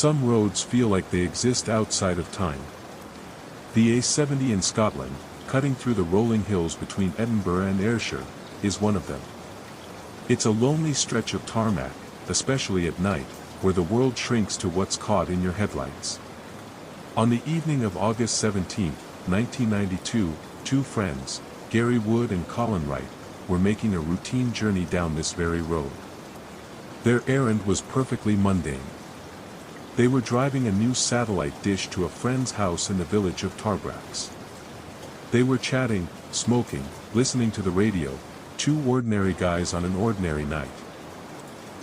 Some roads feel like they exist outside of time. The A70 in Scotland, cutting through the rolling hills between Edinburgh and Ayrshire, is one of them. It's a lonely stretch of tarmac, especially at night, where the world shrinks to what's caught in your headlights. On the evening of August 17, 1992, two friends, Gary Wood and Colin Wright, were making a routine journey down this very road. Their errand was perfectly mundane. They were driving a new satellite dish to a friend's house in the village of Tarbrax. They were chatting, smoking, listening to the radio, two ordinary guys on an ordinary night.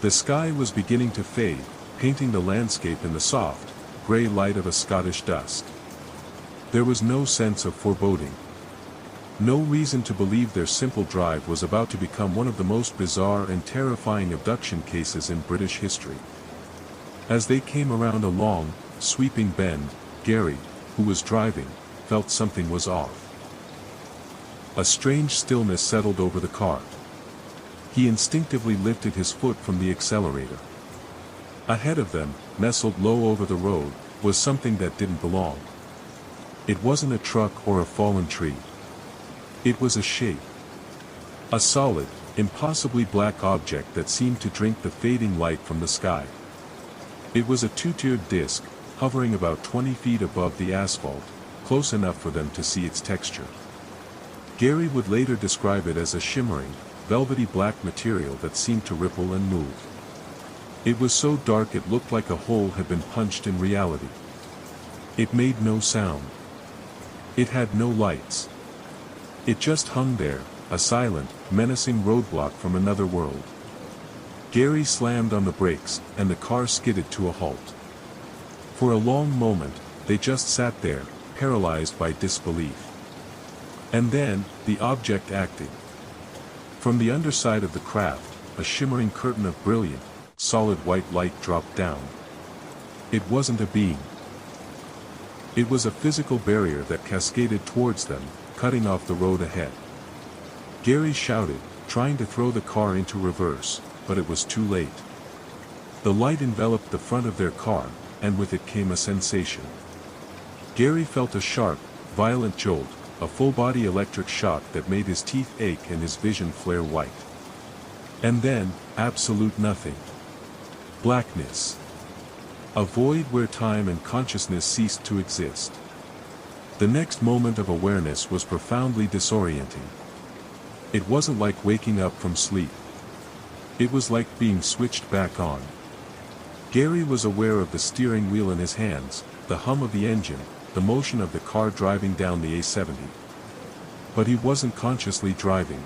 The sky was beginning to fade, painting the landscape in the soft, grey light of a Scottish dusk. There was no sense of foreboding. No reason to believe their simple drive was about to become one of the most bizarre and terrifying abduction cases in British history. As they came around a long, sweeping bend, Gary, who was driving, felt something was off. A strange stillness settled over the car. He instinctively lifted his foot from the accelerator. Ahead of them, nestled low over the road, was something that didn't belong. It wasn't a truck or a fallen tree. It was a shape. A solid, impossibly black object that seemed to drink the fading light from the sky. It was a two-tiered disc, hovering about 20 feet above the asphalt, close enough for them to see its texture. Gary would later describe it as a shimmering, velvety black material that seemed to ripple and move. It was so dark it looked like a hole had been punched in reality. It made no sound. It had no lights. It just hung there, a silent, menacing roadblock from another world. Gary slammed on the brakes, and the car skidded to a halt. For a long moment, they just sat there, paralyzed by disbelief. And then, the object acted. From the underside of the craft, a shimmering curtain of brilliant, solid white light dropped down. It wasn't a beam. It was a physical barrier that cascaded towards them, cutting off the road ahead. Gary shouted, trying to throw the car into reverse, but it was too late. The light enveloped the front of their car, and with it came a sensation. Gary felt a sharp, violent jolt, a full-body electric shock that made his teeth ache and his vision flare white. And then, absolute nothing. Blackness. A void where time and consciousness ceased to exist. The next moment of awareness was profoundly disorienting. It wasn't like waking up from sleep. It was like being switched back on. Gary was aware of the steering wheel in his hands, the hum of the engine, the motion of the car driving down the A70. But he wasn't consciously driving.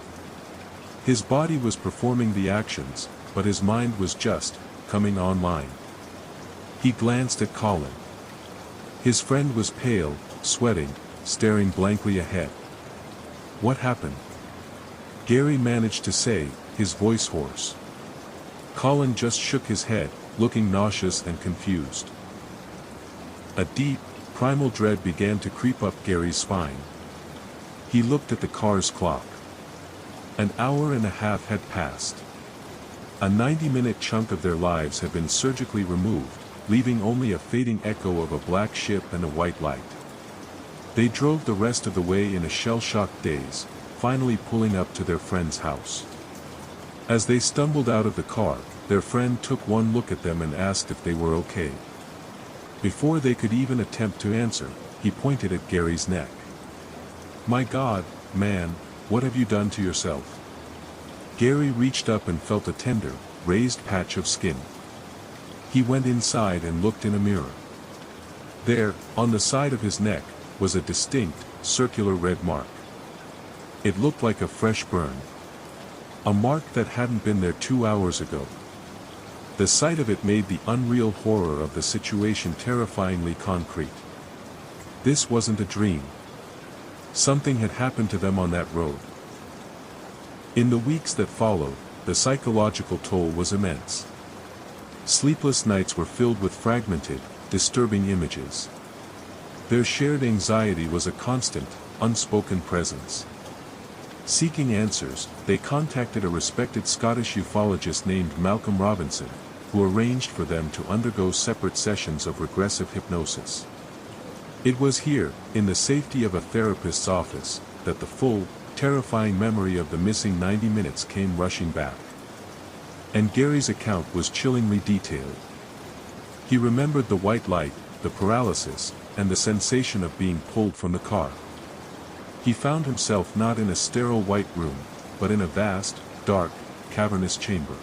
His body was performing the actions, but his mind was just coming online. He glanced at Colin. His friend was pale, sweating, staring blankly ahead. What happened? Gary managed to say, his voice hoarse. Colin just shook his head, looking nauseous and confused. A deep, primal dread began to creep up Gary's spine. He looked at the car's clock. An hour and a half had passed. A 90-minute chunk of their lives had been surgically removed, leaving only a fading echo of a black ship and a white light. They drove the rest of the way in a shell-shocked daze, finally pulling up to their friend's house. As they stumbled out of the car, their friend took one look at them and asked if they were okay. Before they could even attempt to answer, he pointed at Gary's neck. "My God, man, what have you done to yourself?" Gary reached up and felt a tender, raised patch of skin. He went inside and looked in a mirror. There, on the side of his neck, was a distinct, circular red mark. It looked like a fresh burn. A mark that hadn't been there 2 hours ago. The sight of it made the unreal horror of the situation terrifyingly concrete. This wasn't a dream. Something had happened to them on that road. In the weeks that followed, the psychological toll was immense. Sleepless nights were filled with fragmented, disturbing images. Their shared anxiety was a constant, unspoken presence. Seeking answers, they contacted a respected Scottish ufologist named Malcolm Robinson, who arranged for them to undergo separate sessions of regressive hypnosis. It was here, in the safety of a therapist's office, that the full, terrifying memory of the missing 90 minutes came rushing back. And Gary's account was chillingly detailed. He remembered the white light, the paralysis, and the sensation of being pulled from the car. He found himself not in a sterile white room, but in a vast, dark, cavernous chamber.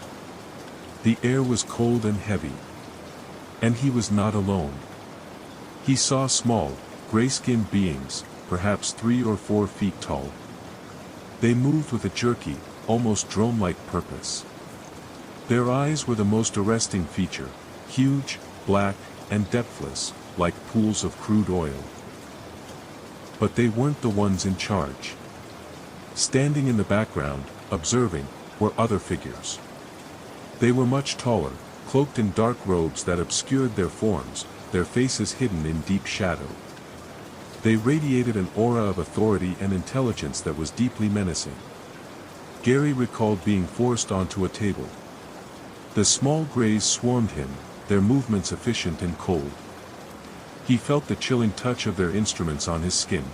The air was cold and heavy. And he was not alone. He saw small, gray-skinned beings, perhaps 3 or 4 feet tall. They moved with a jerky, almost drone-like purpose. Their eyes were the most arresting feature, huge, black, and depthless, like pools of crude oil. But they weren't the ones in charge. Standing in the background, observing, were other figures. They were much taller, cloaked in dark robes that obscured their forms, their faces hidden in deep shadow. They radiated an aura of authority and intelligence that was deeply menacing. Gary recalled being forced onto a table. The small greys swarmed him, their movements efficient and cold. He felt the chilling touch of their instruments on his skin.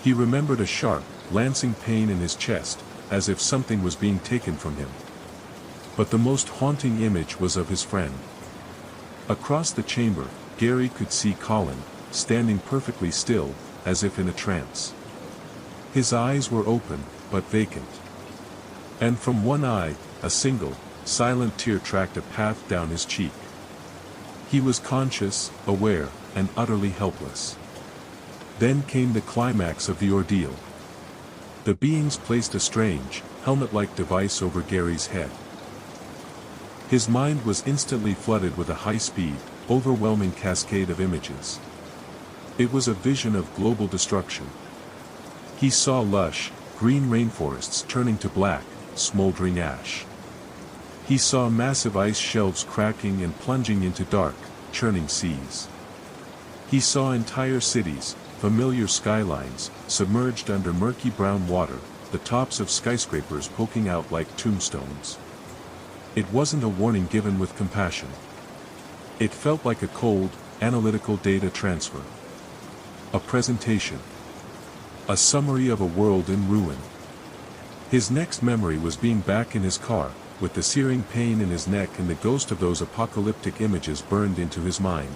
He remembered a sharp, lancing pain in his chest, as if something was being taken from him. But the most haunting image was of his friend. Across the chamber, Gary could see Colin, standing perfectly still, as if in a trance. His eyes were open, but vacant. And from one eye, a single, silent tear tracked a path down his cheek. He was conscious, aware, and utterly helpless. Then came the climax of the ordeal. The beings placed a strange, helmet-like device over Gary's head. His mind was instantly flooded with a high-speed, overwhelming cascade of images. It was a vision of global destruction. He saw lush, green rainforests turning to black, smoldering ash. He saw massive ice shelves cracking and plunging into dark, churning seas. He saw entire cities, familiar skylines, submerged under murky brown water, the tops of skyscrapers poking out like tombstones. It wasn't a warning given with compassion. It felt like a cold, analytical data transfer. A presentation. A summary of a world in ruin. His next memory was being back in his car, with the searing pain in his neck and the ghost of those apocalyptic images burned into his mind.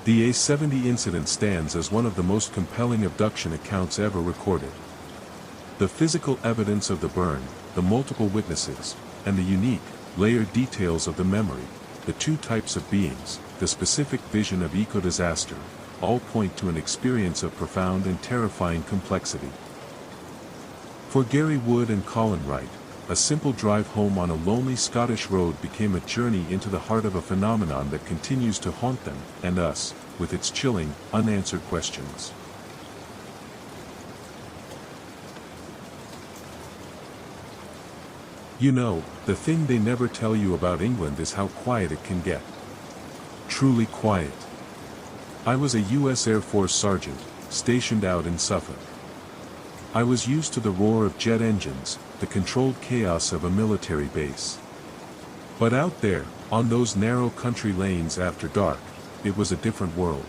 The A-70 incident stands as one of the most compelling abduction accounts ever recorded. The physical evidence of the burn, the multiple witnesses, and the unique, layered details of the memory, the two types of beings, the specific vision of eco-disaster, all point to an experience of profound and terrifying complexity. For Gary Wood and Colin Wright, a simple drive home on a lonely Scottish road became a journey into the heart of a phenomenon that continues to haunt them, and us, with its chilling, unanswered questions. You know, the thing they never tell you about England is how quiet it can get. Truly quiet. I was a U.S. Air Force sergeant, stationed out in Suffolk. I was used to the roar of jet engines, the controlled chaos of a military base. But out there, on those narrow country lanes after dark, it was a different world.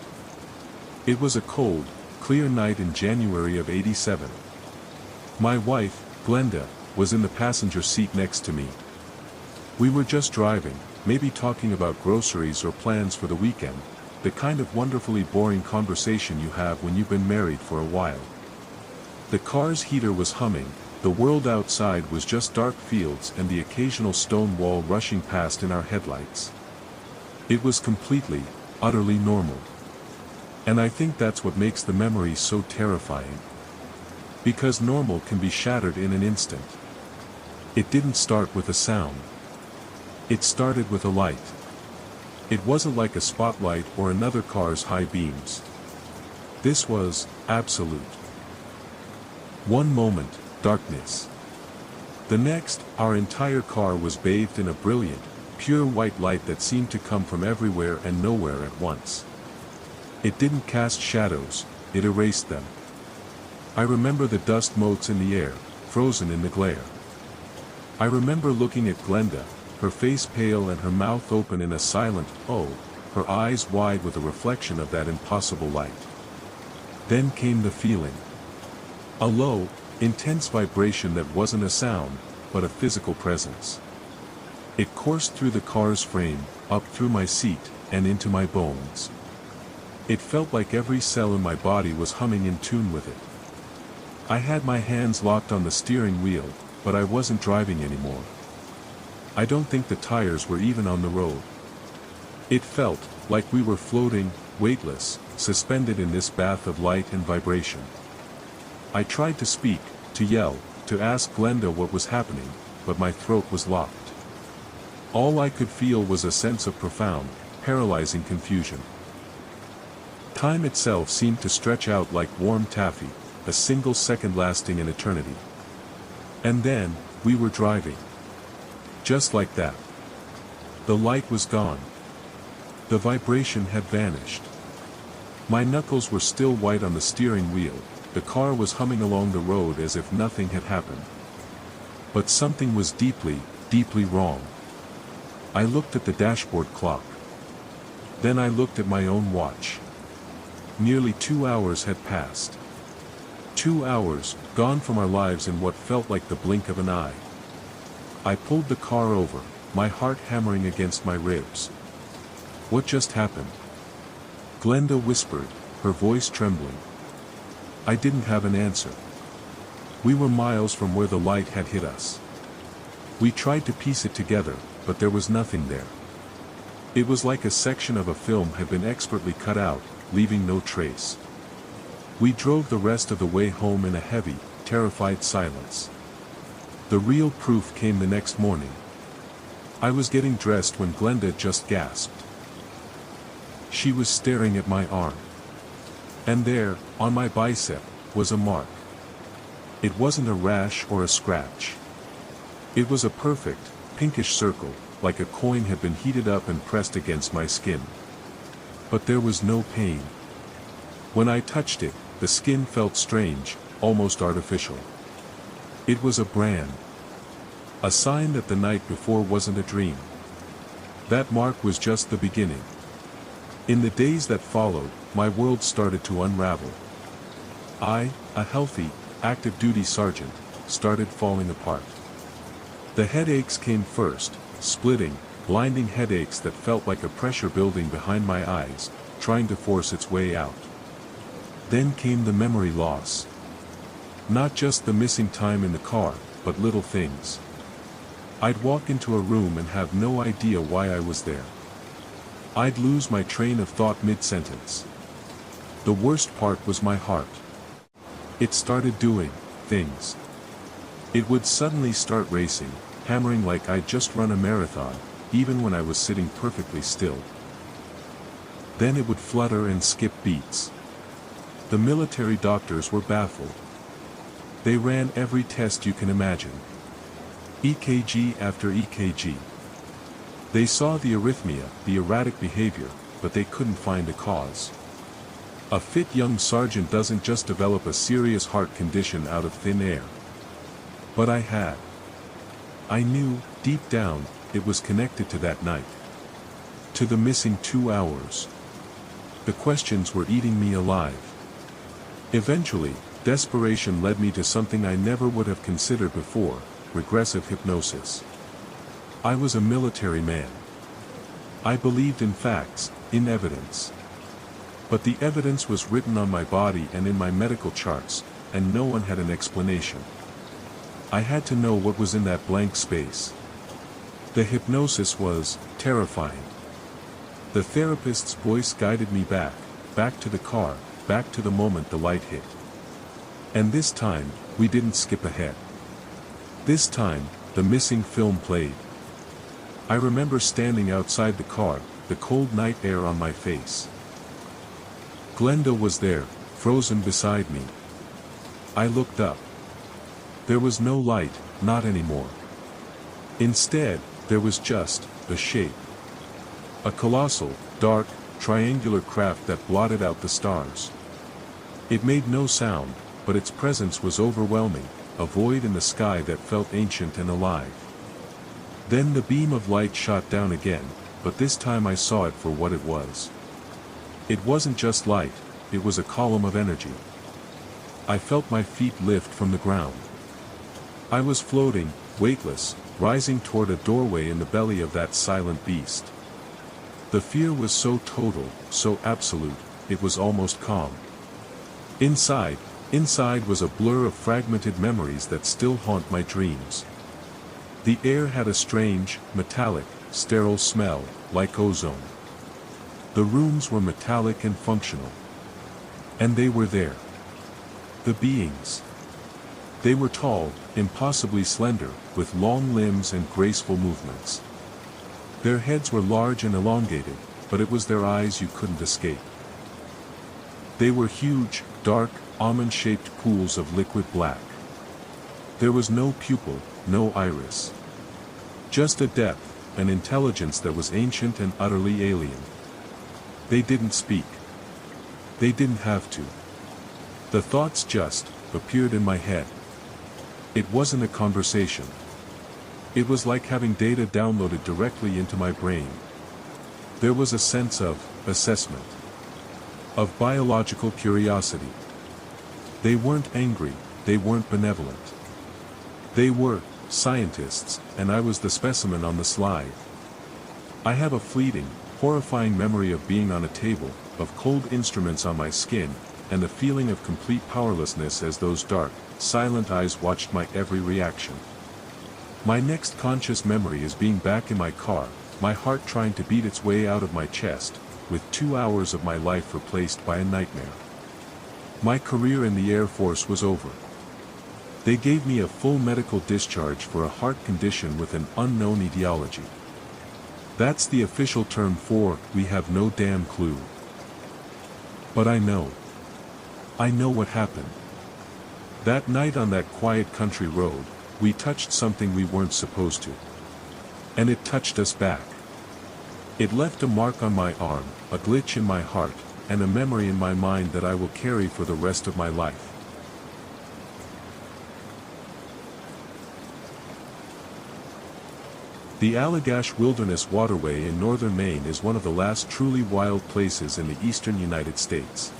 It was a cold, clear night in January of '87. My wife, Glenda, was in the passenger seat next to me. We were just driving, maybe talking about groceries or plans for the weekend, the kind of wonderfully boring conversation you have when you've been married for a while. The car's heater was humming, the world outside was just dark fields and the occasional stone wall rushing past in our headlights. It was completely, utterly normal. And I think that's what makes the memory so terrifying. Because normal can be shattered in an instant. It didn't start with a sound. It started with a light. It wasn't like a spotlight or another car's high beams. This was absolute. One moment, darkness. The next, our entire car was bathed in a brilliant, pure white light that seemed to come from everywhere and nowhere at once. It didn't cast shadows, it erased them. I remember the dust motes in the air, frozen in the glare. I remember looking at Glenda, her face pale and her mouth open in a silent "oh," her eyes wide with a reflection of that impossible light. Then came the feeling. A low, intense vibration that wasn't a sound, but a physical presence. It coursed through the car's frame, up through my seat, and into my bones. It felt like every cell in my body was humming in tune with it. I had my hands locked on the steering wheel, but I wasn't driving anymore. I don't think the tires were even on the road. It felt like we were floating, weightless, suspended in this bath of light and vibration. I tried to speak, to yell, to ask Glenda what was happening, but my throat was locked. All I could feel was a sense of profound, paralyzing confusion. Time itself seemed to stretch out like warm taffy, a single second lasting an eternity. And then, we were driving. Just like that. The light was gone. The vibration had vanished. My knuckles were still white on the steering wheel, the car was humming along the road as if nothing had happened. But something was deeply, deeply wrong. I looked at the dashboard clock. Then I looked at my own watch. Nearly 2 hours had passed. 2 hours, gone from our lives in what felt like the blink of an eye. I pulled the car over, my heart hammering against my ribs. What just happened? Glenda whispered, her voice trembling. I didn't have an answer. We were miles from where the light had hit us. We tried to piece it together, but there was nothing there. It was like a section of a film had been expertly cut out, leaving no trace. We drove the rest of the way home in a heavy, terrified silence. The real proof came the next morning. I was getting dressed when Glenda just gasped. She was staring at my arm. And there, on my bicep, was a mark. It wasn't a rash or a scratch. It was a perfect, pinkish circle, like a coin had been heated up and pressed against my skin. But there was no pain. When I touched it, the skin felt strange, almost artificial. It was a brand. A sign that the night before wasn't a dream. That mark was just the beginning. In the days that followed, my world started to unravel. I, a healthy, active-duty sergeant, started falling apart. The headaches came first, splitting, blinding headaches that felt like a pressure building behind my eyes, trying to force its way out. Then came the memory loss. Not just the missing time in the car, but little things. I'd walk into a room and have no idea why I was there. I'd lose my train of thought mid-sentence. The worst part was my heart. It started doing things. It would suddenly start racing, hammering like I'd just run a marathon, even when I was sitting perfectly still. Then it would flutter and skip beats. The military doctors were baffled. They ran every test you can imagine. EKG after EKG. They saw the arrhythmia, the erratic behavior, but they couldn't find a cause. A fit young sergeant doesn't just develop a serious heart condition out of thin air. But I had. I knew, deep down, it was connected to that night. To the missing 2 hours. The questions were eating me alive. Eventually, desperation led me to something I never would have considered before, regressive hypnosis. I was a military man. I believed in facts, in evidence. But the evidence was written on my body and in my medical charts, and no one had an explanation. I had to know what was in that blank space. The hypnosis was terrifying. The therapist's voice guided me back to the car, back to the moment the light hit. And this time, we didn't skip ahead. This time, the missing film played. I remember standing outside the car, the cold night air on my face. Glenda was there, frozen beside me. I looked up. There was no light, not anymore. Instead, there was just a shape. A colossal, dark, triangular craft that blotted out the stars. It made no sound, but its presence was overwhelming, a void in the sky that felt ancient and alive. Then the beam of light shot down again, but this time I saw it for what it was. It wasn't just light, it was a column of energy. I felt my feet lift from the ground. I was floating, weightless, rising toward a doorway in the belly of that silent beast. The fear was so total, so absolute, it was almost calm. Inside was a blur of fragmented memories that still haunt my dreams. The air had a strange, metallic, sterile smell, like ozone. The rooms were metallic and functional. And they were there. The beings. They were tall, impossibly slender, with long limbs and graceful movements. Their heads were large and elongated, but it was their eyes you couldn't escape. They were huge, dark, almond-shaped pools of liquid black. There was no pupil, no iris. Just a depth, an intelligence that was ancient and utterly alien. They didn't speak. They didn't have to. The thoughts just appeared in my head. It wasn't a conversation. It was like having data downloaded directly into my brain. There was a sense of assessment. Of biological curiosity. They weren't angry, they weren't benevolent. They were scientists, and I was the specimen on the slide. I have a fleeting, horrifying memory of being on a table, of cold instruments on my skin, and the feeling of complete powerlessness as those dark, silent eyes watched my every reaction. My next conscious memory is being back in my car, my heart trying to beat its way out of my chest, with 2 hours of my life replaced by a nightmare. My career in the Air Force was over. They gave me a full medical discharge for a heart condition with an unknown etiology. That's the official term for, we have no damn clue. But I know. I know what happened. That night on that quiet country road, we touched something we weren't supposed to. And it touched us back. It left a mark on my arm, a glitch in my heart, and a memory in my mind that I will carry for the rest of my life. The Allagash Wilderness Waterway in northern Maine is one of the last truly wild places in the eastern United States.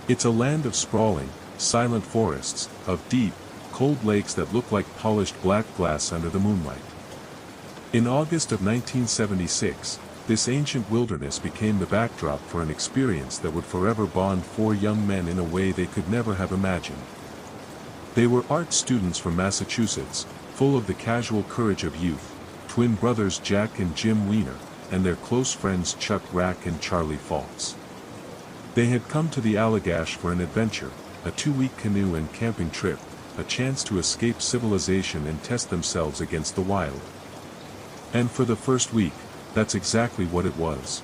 It's a land of sprawling, silent forests, of deep, cold lakes that look like polished black glass under the moonlight. In August of 1976, this ancient wilderness became the backdrop for an experience that would forever bond 4 young men in a way they could never have imagined. They were art students from Massachusetts, full of the casual courage of youth, twin brothers Jack and Jim Weiner, and their close friends Chuck Rack and Charlie Faltz. They had come to the Allagash for an adventure, a 2-week canoe and camping trip, a chance to escape civilization and test themselves against the wild. And for the first week, that's exactly what it was.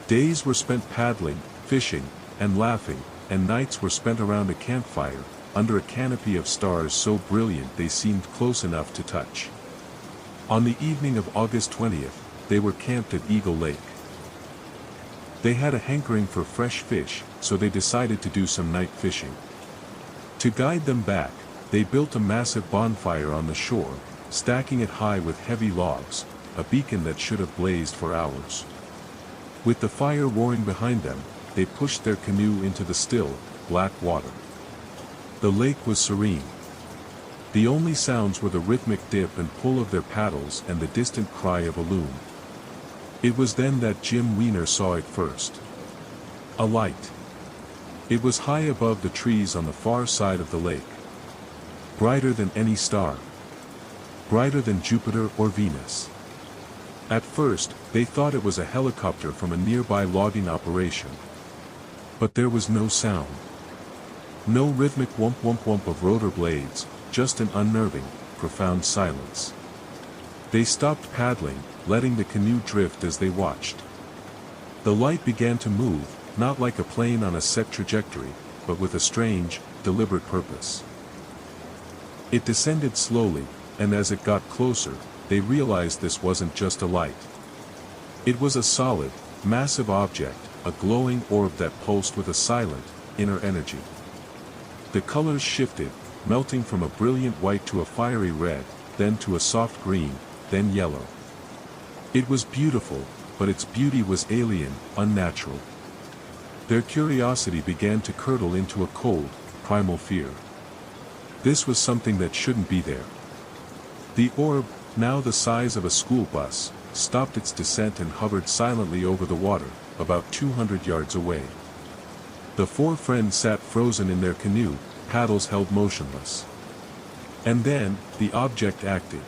Days were spent paddling, fishing, and laughing, and nights were spent around a campfire, under a canopy of stars so brilliant they seemed close enough to touch. On the evening of August 20th, they were camped at Eagle Lake. They had a hankering for fresh fish, so they decided to do some night fishing. To guide them back, they built a massive bonfire on the shore, stacking it high with heavy logs, a beacon that should have blazed for hours. With the fire roaring behind them, they pushed their canoe into the still, black water. The lake was serene. The only sounds were the rhythmic dip and pull of their paddles and the distant cry of a loon. It was then that Jim Weiner saw it first. A light. It was high above the trees on the far side of the lake. Brighter than any star. Brighter than Jupiter or Venus. At first, they thought it was a helicopter from a nearby logging operation. But there was no sound. No rhythmic whomp whomp whomp of rotor blades, just an unnerving, profound silence. They stopped paddling, letting the canoe drift as they watched. The light began to move, not like a plane on a set trajectory, but with a strange, deliberate purpose. It descended slowly, and as it got closer, they realized this wasn't just a light. It was a solid, massive object, a glowing orb that pulsed with a silent, inner energy. The colors shifted, melting from a brilliant white to a fiery red, then to a soft green, then yellow. It was beautiful, but its beauty was alien, unnatural. Their curiosity began to curdle into a cold, primal fear. This was something that shouldn't be there. The orb, now the size of a school bus, stopped its descent and hovered silently over the water, about 200 yards away. The four friends sat frozen in their canoe, paddles held motionless. And then, the object acted.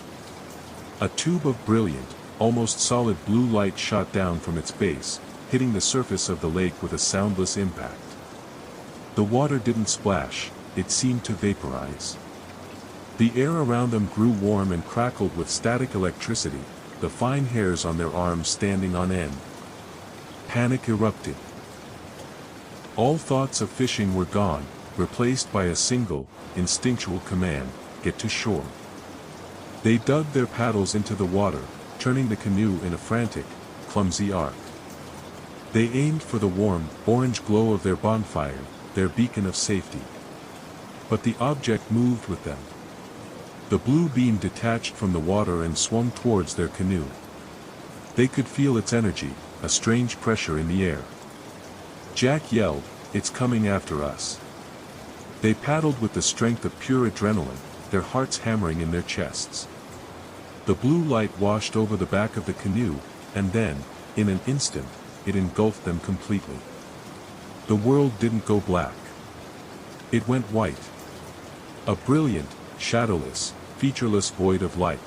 A tube of brilliant, almost solid blue light shot down from its base, hitting the surface of the lake with a soundless impact. The water didn't splash, it seemed to vaporize. The air around them grew warm and crackled with static electricity, the fine hairs on their arms standing on end. Panic erupted. All thoughts of fishing were gone, replaced by a single, instinctual command: get to shore. They dug their paddles into the water, turning the canoe in a frantic, clumsy arc. They aimed for the warm, orange glow of their bonfire, their beacon of safety. But the object moved with them. The blue beam detached from the water and swung towards their canoe. They could feel its energy, a strange pressure in the air. Jack yelled, "It's coming after us." They paddled with the strength of pure adrenaline, their hearts hammering in their chests. The blue light washed over the back of the canoe, and then, in an instant, it engulfed them completely. The world didn't go black. It went white. A brilliant, shadowless, featureless void of light.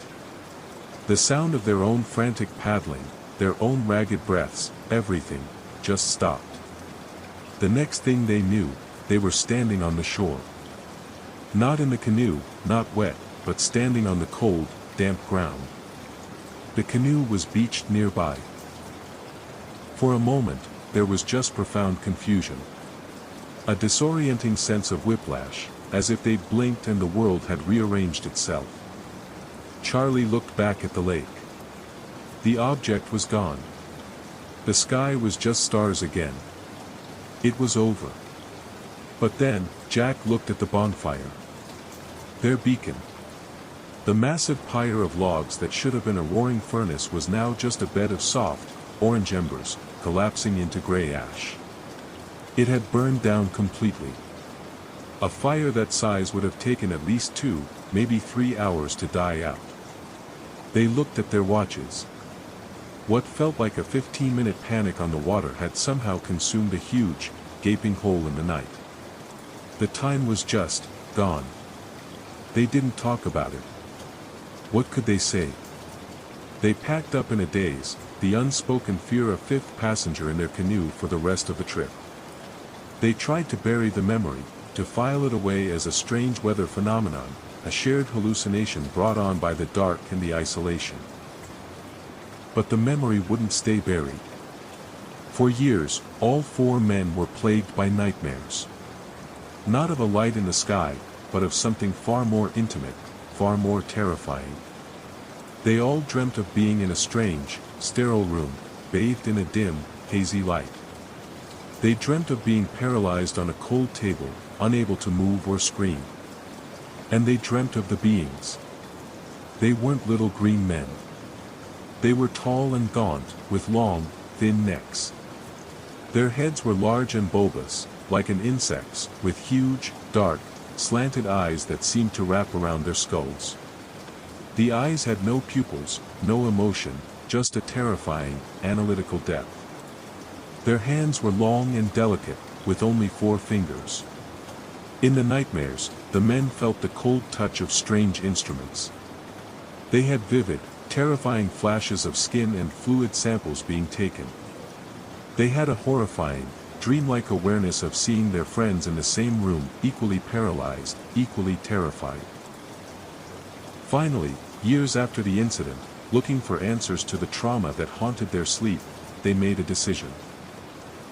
The sound of their own frantic paddling, their own ragged breaths, everything, just stopped. The next thing they knew, they were standing on the shore. Not in the canoe, not wet, but standing on the cold, damp ground. The canoe was beached nearby. For a moment, there was just profound confusion. A disorienting sense of whiplash, as if they'd blinked and the world had rearranged itself. Charlie looked back at the lake. The object was gone. The sky was just stars again. It was over. But then, Jack looked at the bonfire. Their beacon. The massive pyre of logs that should have been a roaring furnace was now just a bed of soft, orange embers, collapsing into gray ash. It had burned down completely. A fire that size would have taken at least 2, maybe 3 hours to die out. They looked at their watches. What felt like a 15-minute panic on the water had somehow consumed a huge, gaping hole in the night. The time was just gone. They didn't talk about it. What could they say? They packed up in a daze, the unspoken fear of fifth passenger in their canoe for the rest of the trip. They tried to bury the memory, to file it away as a strange weather phenomenon, a shared hallucination brought on by the dark and the isolation. But the memory wouldn't stay buried. For years, all four men were plagued by nightmares. Not of a light in the sky, but of something far more intimate, far more terrifying. They all dreamt of being in a strange, sterile room, bathed in a dim, hazy light. They dreamt of being paralyzed on a cold table, unable to move or scream. And they dreamt of the beings. They weren't little green men. They were tall and gaunt, with long, thin necks. Their heads were large and bulbous, like an insect's, with huge, dark, slanted eyes that seemed to wrap around their skulls. The eyes had no pupils, no emotion, just a terrifying, analytical depth. Their hands were long and delicate, with only 4 fingers. In the nightmares, the men felt the cold touch of strange instruments. They had vivid, terrifying flashes of skin and fluid samples being taken. They had a horrifying, dreamlike awareness of seeing their friends in the same room, equally paralyzed, equally terrified. Finally, years after the incident, looking for answers to the trauma that haunted their sleep, they made a decision.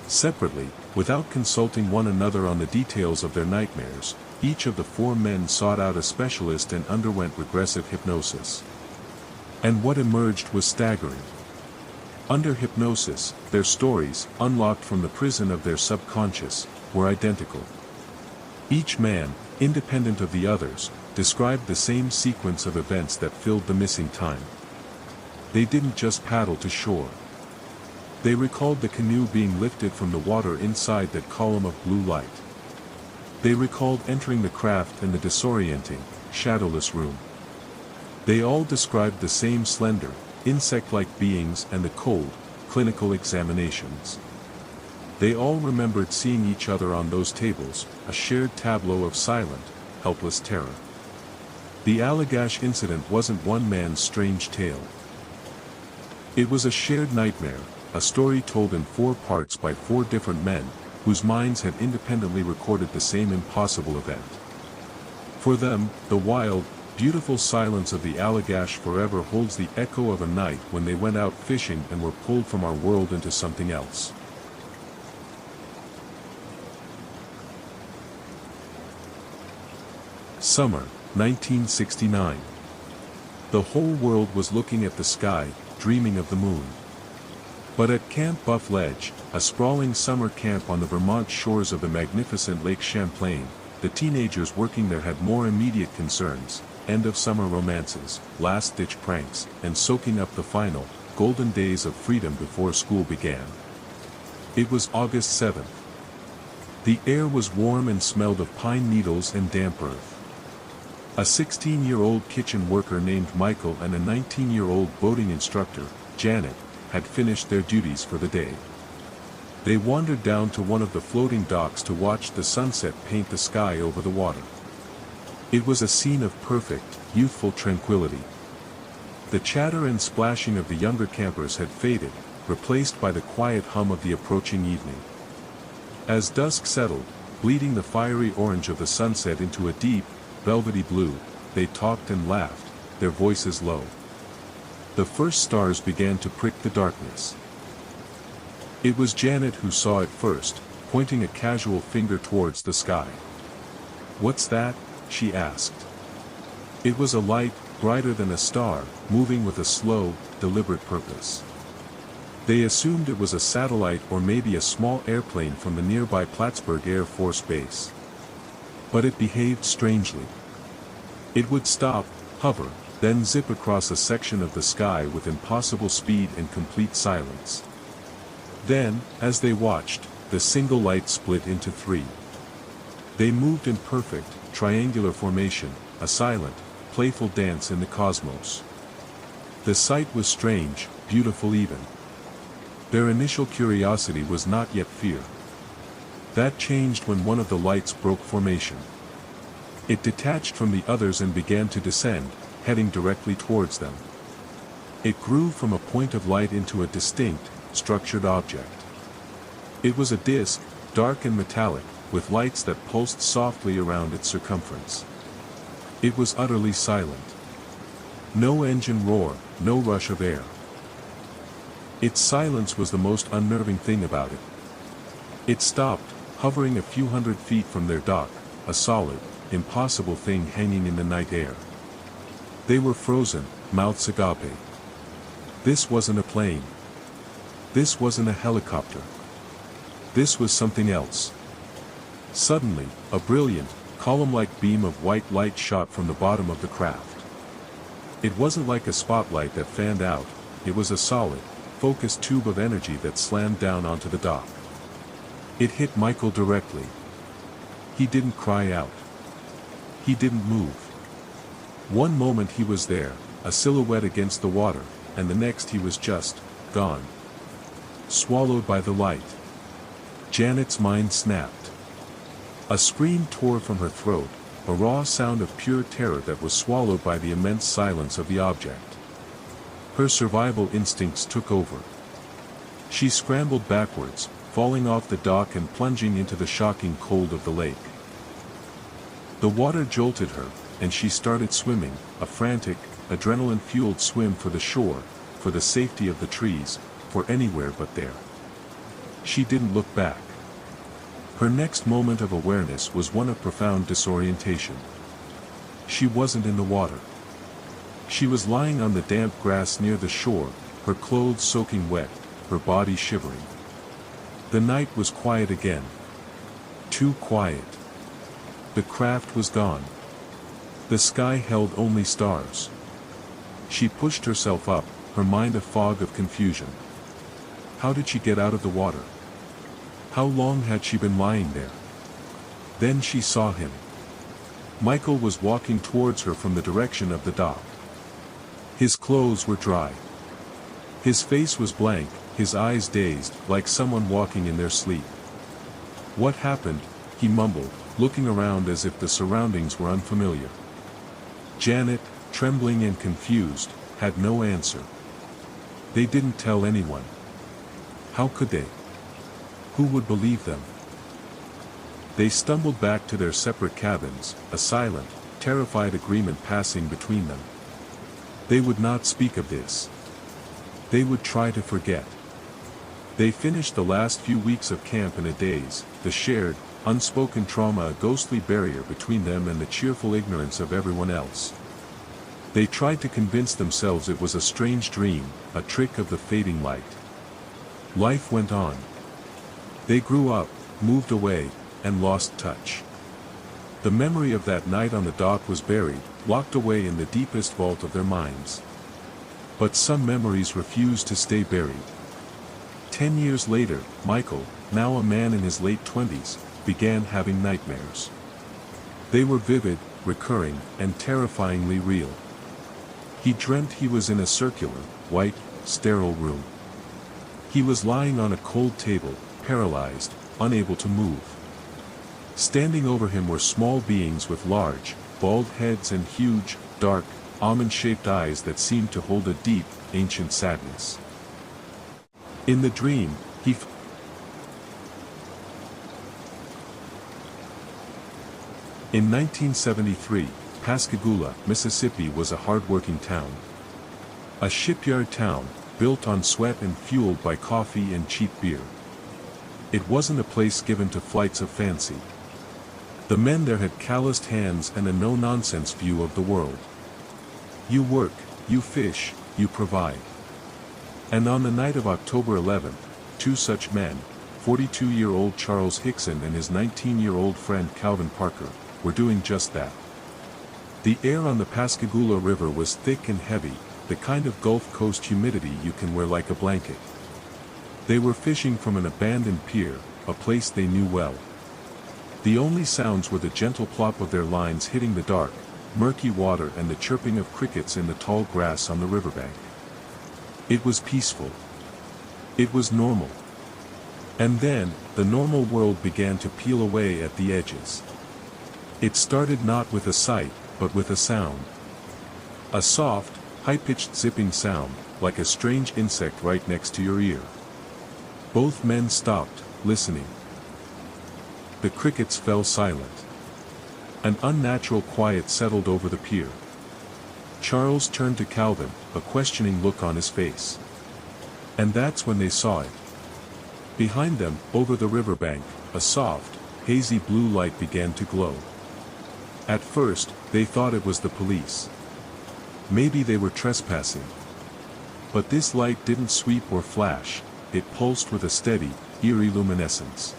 Separately, without consulting one another on the details of their nightmares, each of the 4 men sought out a specialist and underwent regressive hypnosis. And what emerged was staggering. Under hypnosis, their stories, unlocked from the prison of their subconscious, were identical. Each man, independent of the others, described the same sequence of events that filled the missing time. They didn't just paddle to shore. They recalled the canoe being lifted from the water inside that column of blue light. They recalled entering the craft in the disorienting, shadowless room. They all described the same slender, insect-like beings and the cold, clinical examinations. They all remembered seeing each other on those tables, a shared tableau of silent, helpless terror. The Allagash incident wasn't one man's strange tale. It was a shared nightmare, a story told in 4 parts by 4 different men, whose minds had independently recorded the same impossible event. For them, the wild, beautiful silence of the Allagash forever holds the echo of a night when they went out fishing and were pulled from our world into something else. Summer, 1969. The whole world was looking at the sky, dreaming of the moon. But at Camp Buff Ledge, a sprawling summer camp on the Vermont shores of the magnificent Lake Champlain, the teenagers working there had more immediate concerns: end-of-summer romances, last-ditch pranks, and soaking up the final, golden days of freedom before school began. It was August 7th. The air was warm and smelled of pine needles and damp earth. A 16-year-old kitchen worker named Michael and a 19-year-old boating instructor, Janet, had finished their duties for the day. They wandered down to one of the floating docks to watch the sunset paint the sky over the water. It was a scene of perfect, youthful tranquility. The chatter and splashing of the younger campers had faded, replaced by the quiet hum of the approaching evening. As dusk settled, bleeding the fiery orange of the sunset into a deep, velvety blue, they talked and laughed, their voices low. The first stars began to prick the darkness. It was Janet who saw it first, pointing a casual finger towards the sky. "What's that?" she asked. It was a light, brighter than a star, moving with a slow, deliberate purpose. They assumed it was a satellite or maybe a small airplane from the nearby Plattsburgh Air Force Base. But it behaved strangely. It would stop, hover, then zip across a section of the sky with impossible speed and complete silence. Then, as they watched, the single light split into 3. They moved in perfect, triangular formation, a silent, playful dance in the cosmos. The sight was strange, beautiful even. Their initial curiosity was not yet fear. That changed when one of the lights broke formation. It detached from the others and began to descend, heading directly towards them. It grew from a point of light into a distinct, structured object. It was a disk, dark and metallic, with lights that pulsed softly around its circumference. It was utterly silent. No engine roar, no rush of air. Its silence was the most unnerving thing about it. It stopped, hovering a few hundred feet from their dock, a solid, impossible thing hanging in the night air. They were frozen, mouths agape. This wasn't a plane. This wasn't a helicopter. This was something else. Suddenly, a brilliant, column-like beam of white light shot from the bottom of the craft. It wasn't like a spotlight that fanned out, it was a solid, focused tube of energy that slammed down onto the dock. It hit Michael directly. He didn't cry out. He didn't move. One moment he was there, a silhouette against the water, and the next he was just gone. Swallowed by the light. Janet's mind snapped. A scream tore from her throat, a raw sound of pure terror that was swallowed by the immense silence of the object. Her survival instincts took over. She scrambled backwards, falling off the dock and plunging into the shocking cold of the lake. The water jolted her, and she started swimming, a frantic, adrenaline-fueled swim for the shore, for the safety of the trees, for anywhere but there. She didn't look back. Her next moment of awareness was one of profound disorientation. She wasn't in the water. She was lying on the damp grass near the shore, her clothes soaking wet, her body shivering. The night was quiet again. Too quiet. The craft was gone. The sky held only stars. She pushed herself up, her mind a fog of confusion. How did she get out of the water? How long had she been lying there? Then she saw him. Michael was walking towards her from the direction of the dock. His clothes were dry. His face was blank, his eyes dazed, like someone walking in their sleep. "What happened?" he mumbled, looking around as if the surroundings were unfamiliar. Janet, trembling and confused, had no answer. They didn't tell anyone. How could they? Who would believe them? They stumbled back to their separate cabins, a silent, terrified agreement passing between them. They would not speak of this. They would try to forget. They finished the last few weeks of camp in a daze, the shared, unspoken trauma a ghostly barrier between them and the cheerful ignorance of everyone else. They tried to convince themselves it was a strange dream, a trick of the fading light. Life went on. They grew up, moved away, and lost touch. The memory of that night on the dock was buried, locked away in the deepest vault of their minds. But some memories refused to stay buried. 10 years later, Michael, now a man in his late 20s, began having nightmares. They were vivid, recurring, and terrifyingly real. He dreamt he was in a circular, white, sterile room. He was lying on a cold table, paralyzed, unable to move. Standing over him were small beings with large, bald heads and huge, dark, almond-shaped eyes that seemed to hold a deep, ancient sadness. In the dream, In 1973, Pascagoula, Mississippi was a hard-working town. A shipyard town, built on sweat and fueled by coffee and cheap beer. It wasn't a place given to flights of fancy. The men there had calloused hands and a no-nonsense view of the world. You work, you fish, you provide. And on the night of October 11th, two such men, 42-year-old Charles Hickson and his 19-year-old friend Calvin Parker, were doing just that. The air on the Pascagoula River was thick and heavy, the kind of Gulf Coast humidity you can wear like a blanket. They were fishing from an abandoned pier, a place they knew well. The only sounds were the gentle plop of their lines hitting the dark, murky water and the chirping of crickets in the tall grass on the riverbank. It was peaceful. It was normal. And then, the normal world began to peel away at the edges. It started not with a sight, but with a sound. A soft, high-pitched zipping sound, like a strange insect right next to your ear. Both men stopped, listening. The crickets fell silent. An unnatural quiet settled over the pier. Charles turned to Calvin, a questioning look on his face. And that's when they saw it. Behind them, over the riverbank, a soft, hazy blue light began to glow. At first, they thought it was the police. Maybe they were trespassing. But this light didn't sweep or flash, it pulsed with a steady, eerie luminescence.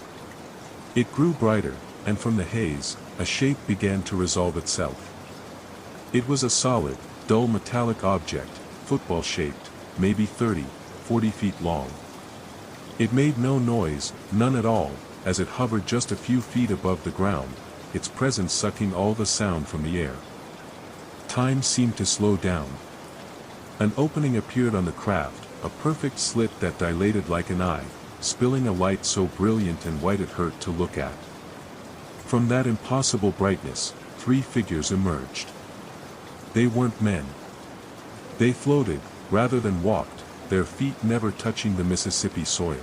It grew brighter, and from the haze, a shape began to resolve itself. It was a solid, dull metallic object, football-shaped, maybe 30, 40 feet long. It made no noise, none at all, as it hovered just a few feet above the ground, its presence sucking all the sound from the air. Time seemed to slow down. An opening appeared on the craft, a perfect slit that dilated like an eye, spilling a light so brilliant and white it hurt to look at. From that impossible brightness, three figures emerged. They weren't men. They floated, rather than walked, their feet never touching the Mississippi soil.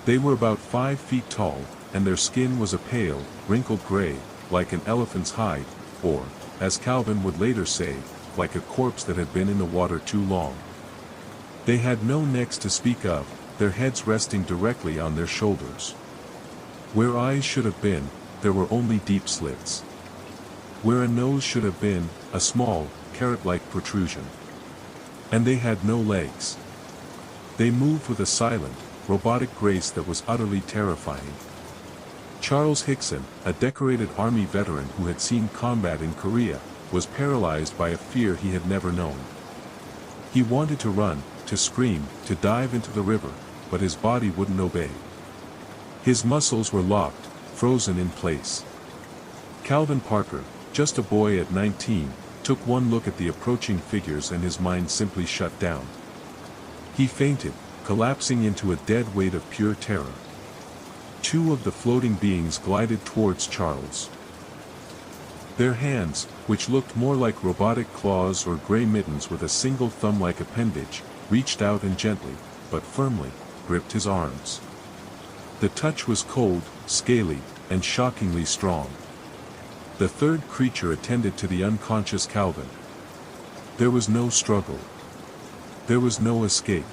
They were about 5 feet tall, and their skin was a pale, wrinkled gray, like an elephant's hide, or, as Calvin would later say, like a corpse that had been in the water too long. They had no necks to speak of, their heads resting directly on their shoulders. Where eyes should have been, there were only deep slits. Where a nose should have been, a small, carrot-like protrusion. And they had no legs. They moved with a silent, robotic grace that was utterly terrifying. Charles Hickson, a decorated Army veteran who had seen combat in Korea, was paralyzed by a fear he had never known. He wanted to run, to scream, to dive into the river, but his body wouldn't obey. His muscles were locked, frozen in place. Calvin Parker, just a boy at 19, took one look at the approaching figures and his mind simply shut down. He fainted, collapsing into a dead weight of pure terror. Two of the floating beings glided towards Charles. Their hands, which looked more like robotic claws or gray mittens with a single thumb-like appendage, reached out and gently, but firmly, gripped his arms. The touch was cold, scaly, and shockingly strong. The third creature attended to the unconscious Calvin. There was no struggle. There was no escape.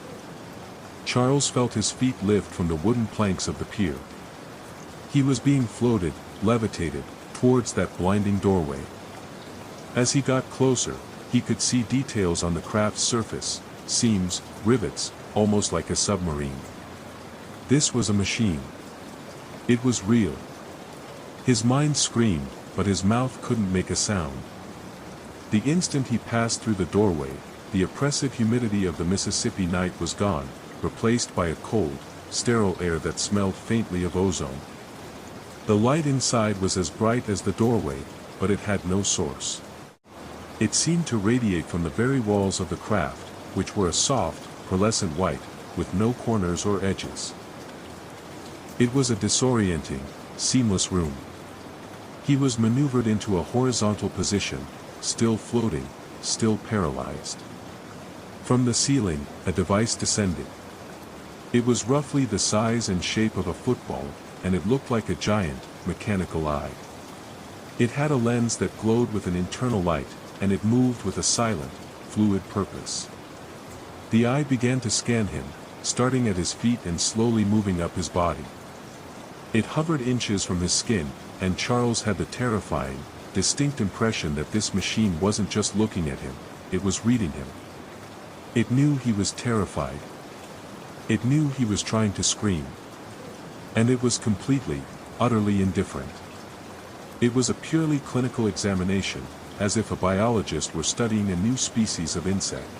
Charles felt his feet lift from the wooden planks of the pier. He was being floated, levitated, towards that blinding doorway. As he got closer, he could see details on the craft's surface, seams, rivets, almost like a submarine. This was a machine. It was real. His mind screamed, but his mouth couldn't make a sound. The instant he passed through the doorway, the oppressive humidity of the Mississippi night was gone, replaced by a cold, sterile air that smelled faintly of ozone. The light inside was as bright as the doorway, but it had no source. It seemed to radiate from the very walls of the craft, which were a soft, pearlescent white, with no corners or edges. It was a disorienting, seamless room. He was maneuvered into a horizontal position, still floating, still paralyzed. From the ceiling, a device descended. It was roughly the size and shape of a football, and it looked like a giant, mechanical eye. It had a lens that glowed with an internal light, and it moved with a silent, fluid purpose. The eye began to scan him, starting at his feet and slowly moving up his body. It hovered inches from his skin, and Charles had the terrifying, distinct impression that this machine wasn't just looking at him, it was reading him. It knew he was terrified. It knew he was trying to scream. And it was completely, utterly indifferent. It was a purely clinical examination, as if a biologist were studying a new species of insect.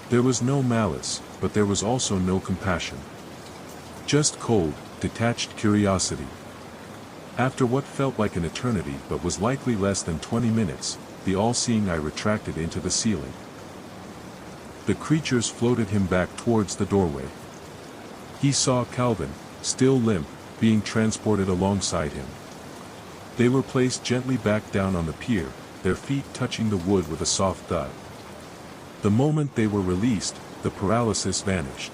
There was no malice, but there was also no compassion. Just cold, detached curiosity. After what felt like an eternity but was likely less than 20 minutes, the all-seeing eye retracted into the ceiling. The creatures floated him back towards the doorway. He saw Calvin, still limp, being transported alongside him. They were placed gently back down on the pier, their feet touching the wood with a soft thud. The moment they were released, the paralysis vanished.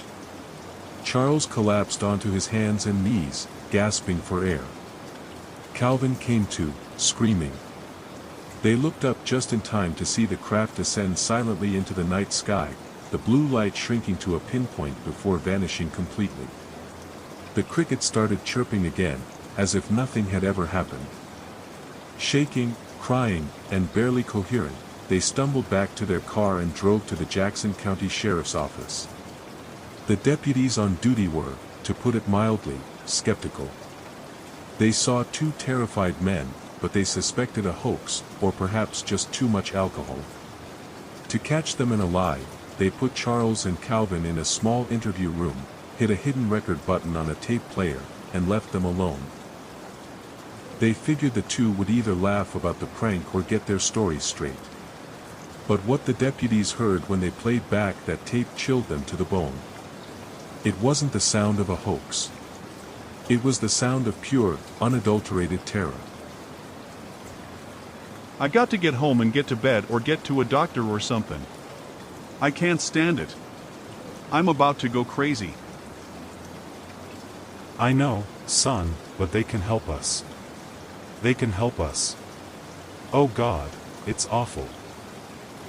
Charles collapsed onto his hands and knees, gasping for air. Calvin came to, screaming. They looked up just in time to see the craft descend silently into the night sky, the blue light shrinking to a pinpoint before vanishing completely. The crickets started chirping again, as if nothing had ever happened. Shaking, crying, and barely coherent, they stumbled back to their car and drove to the Jackson County Sheriff's Office. The deputies on duty were, to put it mildly, skeptical. They saw two terrified men, but they suspected a hoax, or perhaps just too much alcohol. To catch them in a lie, they put Charles and Calvin in a small interview room, hit a hidden record button on a tape player, and left them alone. They figured the two would either laugh about the prank or get their stories straight. But what the deputies heard when they played back that tape chilled them to the bone. It wasn't the sound of a hoax. It was the sound of pure, unadulterated terror. I got to get home and get to bed or get to a doctor or something. I can't stand it. I'm about to go crazy. I know, son, but they can help us. They can help us. Oh God, it's awful.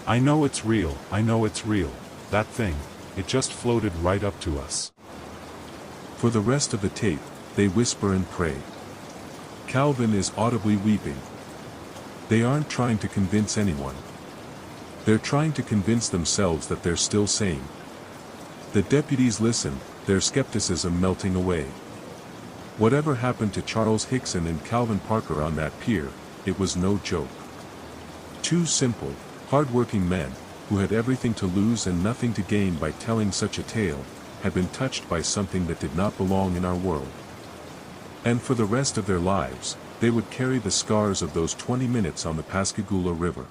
I know it's real, I know it's real. That thing, it just floated right up to us. For the rest of the tape, they whisper and pray. Calvin is audibly weeping. They aren't trying to convince anyone. They're trying to convince themselves that they're still sane. The deputies listen, their skepticism melting away. Whatever happened to Charles Hickson and Calvin Parker on that pier, it was no joke. Two simple, hard-working men, who had everything to lose and nothing to gain by telling such a tale, had been touched by something that did not belong in our world. And for the rest of their lives, they would carry the scars of those 20 minutes on the Pascagoula River.